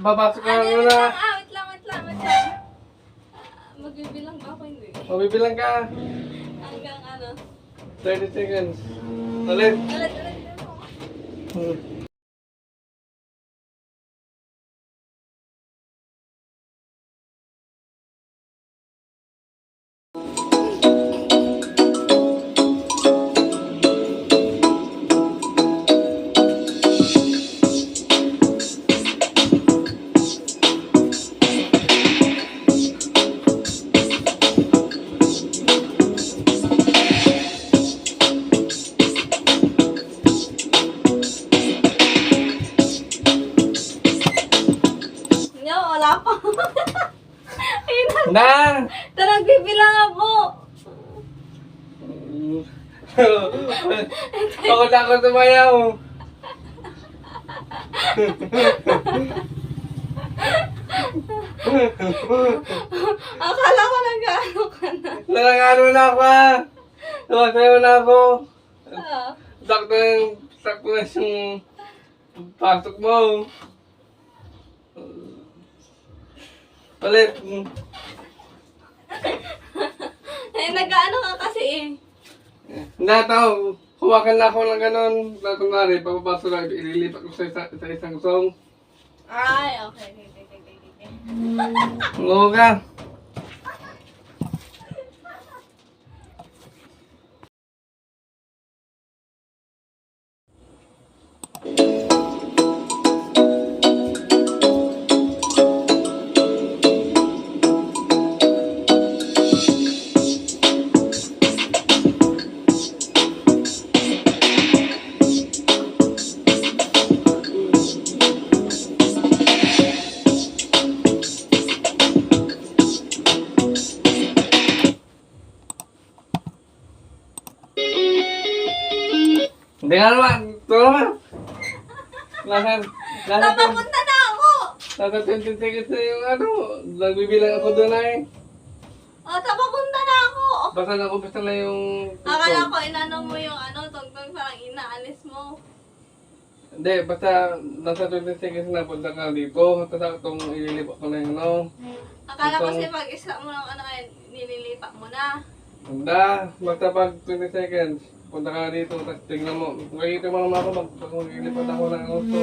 babasok ka Wait muna. lang, wait lang. Magbibilang ba ako hindi? Mabibilang ka. Hanggang ano? 30 seconds. Ulit. Ulit. No, wala pa. Ayun na. Na! Nagbibilang ako. Pagod ako tumayaw. Akala ko nag-ano ka na. Nangangano na ako ah. Tumasayaw na ako. Ah. Sakto na yung pasok mo. Ulit. Nag-ano ka kasi eh. Nataw, huwakan na ako ng ganon. Kunwari, papapasok na, ililipat ko sa isang song. Ay, okay. Oo ka. Hindi nga naman. Ito naman. Napapunta na ako! Nasa 20 seconds na yung ano. Nagbibilang ako doon ay. O, napapunta na ako! Basta nakumpisa na yung... Akala ko inano mo yung ano, tungtong parang inaalis mo. Hindi, basta nasa 20 seconds na punta ka dito. Tapos itong ililipat ko na yung ano. Akala ko Tungtong- kasi pag isa mo ng ano, nililipat mo na. Hindi, basta pag 20 seconds. Punta ka na dito, tapos tingnan mo. Makikita mo naman ako pag maglilipat ako ng gusto.